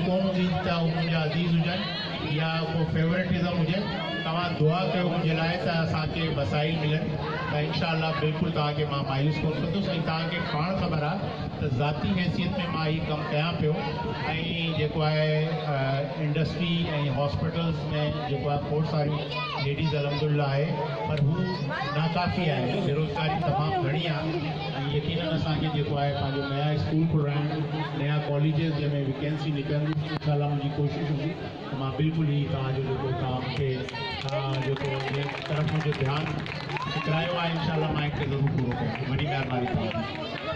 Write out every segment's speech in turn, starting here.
कौन जीतता हूँ मुझे अजीज़ हुजन या को फेवरेटिज़म हुजे तव्हां दुआ कयो मुंहिंजे लाइ त असांखे वसाइल मिलनि त इंशाअल्लाह बिल्कुलु तव्हांखे मां मायूस कोन कंदुसि ऐं तव्हांखे पाण ख़बर आहे त ज़ाती हैसियत में मां हीउ कमु कयां पियो ऐं जेको आहे इंडस्ट्री ऐं हॉस्पिटल्स में जेको आहे खोड़ सारी लेडीज़ अलहमदुलिल्लाह आहे पर हू नाकाफ़ी आहे बेरोज़गारी तमामु घणी आहे ऐं यकीनन असांखे जेको आहे पंहिंजो नया स्कूल खुलाइण नया कॉलेजिस जंहिंमें वैकेंसी निकिरंदी इंशाअल्लाह मुंहिंजी कोशिशि हूंदी त मां बिल्कुलु ई तव्हांजो जेको तव्हां मूंखे जेको तरफ़ मुंहिंजो ध्यानु करायो आहे इंशाअल्लाह मां हिनखे ज़रूरु पूरो कयां वॾी महिरबानी तव्हांजी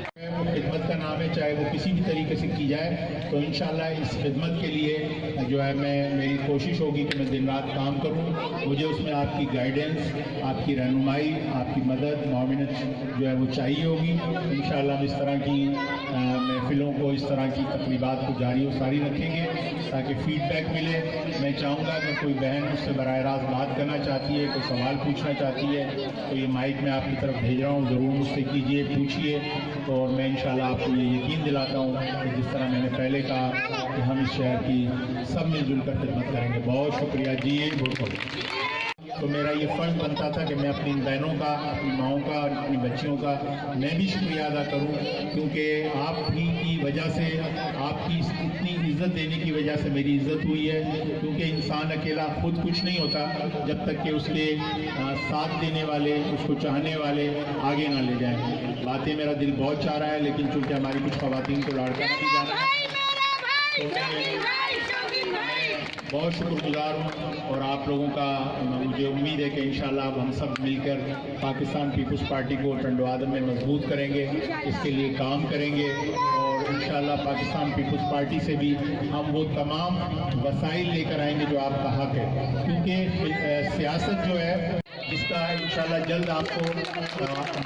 खिदमत का नाम है चाहे वो किसी भी तरीके से की जाए तो इंशाअल्लाह इस खिदमत के लिए जो है मेरी कोशिश होगी कि मैं दिन रात काम करूं मुझे उसमें आपकी गाइडेंस आपकी रहनुमाई आपकी मदद माविनत जो है वो चाहिए होगी इंशाअल्लाह हम इस तरह की महफिलों को इस तरह की तकरीबात को जारी और सारी रखेंगे ताकि फीडबैक मिले मैं चाहूँगा कि कोई बहन मुझसे बराह रास्त बात करना चाहती है कोई सवाल पूछना चाहती है तो ये माइक में आपकी तरफ भेज रहा हूँ ज़रूर मुझसे कीजिए पूछिए तो मैं इंशाअल्लाह आपको ये यकीन दिलाता हूँ कि जिस तरह मैंने पहले कहा कि हम इस शहर की सब मिलजुल कर खिदमत करेंगे बहुत शुक्रिया जी बहुत तो मेरा ये फ़र्ज़ बनता था कि मैं अपनी बहनों का अपनी माँओं का और अपनी बच्चियों का मैं भी शुक्रिया अदा करूँ क्योंकि आप ही की वजह से आपकी इतनी इज़्ज़त देने की वजह से मेरी इज़्ज़त हुई है क्योंकि इंसान अकेला खुद कुछ नहीं होता जब तक कि उसके साथ देने वाले उसको चाहने वाले आगे ना ले जाएं बातें मेरा दिल बहुत चाह रहा है लेकिन चूँकि हमारी कुछ ख़वातीन को लाड़का नहीं जाना है बहुत शुक्रगुजार हूँ और आप लोगों का मुझे उम्मीद है कि इंशाअल्लाह अब हम सब मिलकर पाकिस्तान पीपल्स पार्टी को टंडो आदम में मजबूत करेंगे इसके लिए काम करेंगे और इंशाअल्लाह पाकिस्तान पीपल्स पार्टी से भी हम वो तमाम वसाइल लेकर आएंगे जो आपका हक है क्योंकि सियासत जो है इसका इंशाअल्लाह जल्द आपको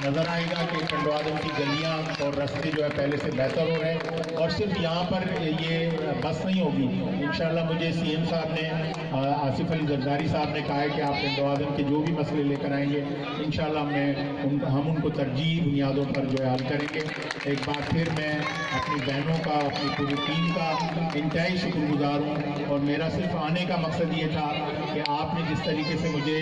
नज़र आएगा कि टंडो आदम की गलियाँ और रास्ते जो है पहले से बेहतर हो रहे हैं और सिर्फ यहाँ पर ये बस नहीं होगी इंशाअल्लाह मुझे सीएम साहब ने आसिफ अली जरदारी साहब ने कहा है कि आप टंडो आदम के जो भी मसले लेकर आएंगे इंशाअल्लाह हम उनको तरजीही बुनियादों पर जो है हल करेंगे एक बार फिर मैं अपनी बहनों का अपनी पूरी टीम का इंतहाई शुक्रगुजार हूँ और मेरा सिर्फ आने का मकसद ये था कि आपने जिस तरीके से मुझे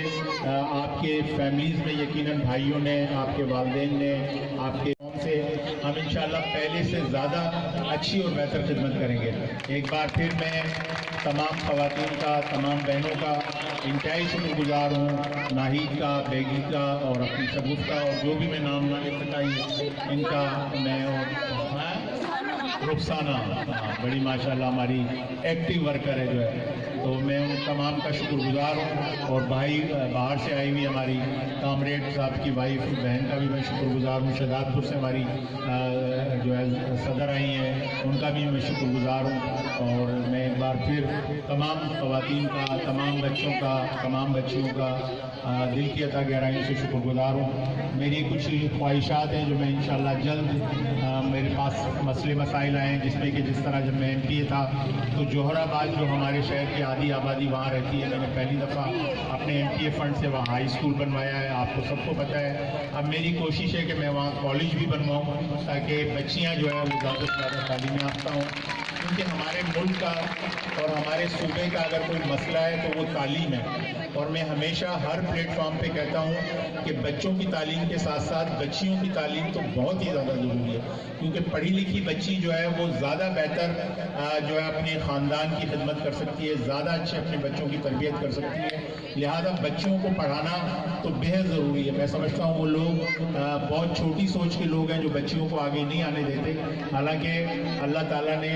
आपके फैमिलीज़ में यकीनन भाइयों ने आपके वालिदैन ने आपके से हम इंशाअल्लाह पहले से ज़्यादा अच्छी और बेहतर खिदमत करेंगे एक बार फिर मैं तमाम ख़वातीन का तमाम बहनों का इंतहाई शुक्रगुजार हूँ नाहिद का बेगी का और अपनी शगुफ का और जो भी मैं नाम ना ले सका इनका मैं और रुखसाना बड़ी माशाल्लाह हमारी एक्टिव वर्कर है जो है तो मैं उन तमाम का शुक्रगुजार हूँ और भाई बाहर से आई हुई हमारी कामरेड साहब की वाइफ बहन का भी मैं शुक्रगुजार हूँ शहदादपुर से हमारी जो है सदर आई हैं उनका भी मैं शुक्रगुजार हूँ और मैं एक बार फिर तमाम ख़वातीन का तमाम बच्चों का तमाम बच्चियों का दिल की अता गहराई से शुक्रगुजार हूँ मेरी कुछ ख्वाहिशात हैं जो मैं इंशाअल्लाह जल्द मेरे पास मसले मसाइल आए हैं जिसमें कि जिस तरह जब मैं MPA था तो जोहराबाद जो हमारे शहर की आधी आबादी वहाँ रहती है मैंने पहली दफ़ा अपने MPA फंड से वहाँ हाई स्कूल बनवाया है आपको सबको पता है अब मेरी कोशिश है कि मैं वहाँ कॉलेज भी बनवाऊँ ताकि बच्चियाँ जो है वो ज़्यादा से ज़्यादा तालीम याफ्ता हों क्योंकि हमारे मुल्क का और हमारे सूबे का अगर कोई मसला है तो वो तालीम है और मैं हमेशा हर प्लेटफॉर्म पे कहता हूँ कि बच्चों की तालीम के साथ साथ बच्चियों की तालीम तो बहुत ही ज़्यादा ज़रूरी है क्योंकि पढ़ी लिखी बच्ची जो है वो ज़्यादा बेहतर जो है अपने ख़ानदान की खिदमत कर सकती है ज़्यादा अच्छे अपने बच्चों की तरबियत कर सकती है लिहाजा बच्चों को पढ़ाना तो बेहद ज़रूरी है मैं समझता हूँ वो लोग बहुत छोटी सोच के लोग हैं जो बच्चियों को आगे नहीं आने देते हालांकि अल्लाह ताला ने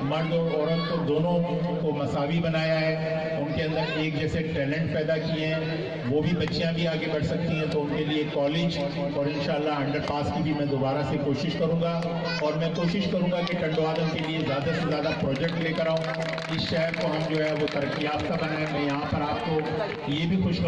मर्द और औरत को दोनों को मसावी बनाया है उनके अंदर एक जैसे टैलेंट पैदा किए हैं वो भी बच्चियां भी आगे बढ़ सकती हैं तो उनके लिए कॉलेज और इंशाअल्लाह अंडरपास की भी मैं दोबारा से कोशिश करूंगा और मैं कोशिश करूंगा कि टंडो आदम के लिए ज़्यादा से ज़्यादा प्रोजेक्ट लेकर आऊँ इस शहर को हम जो है वो तरक्की याफ्ता बनाएं मैं यहाँ पर आपको ये भी खुश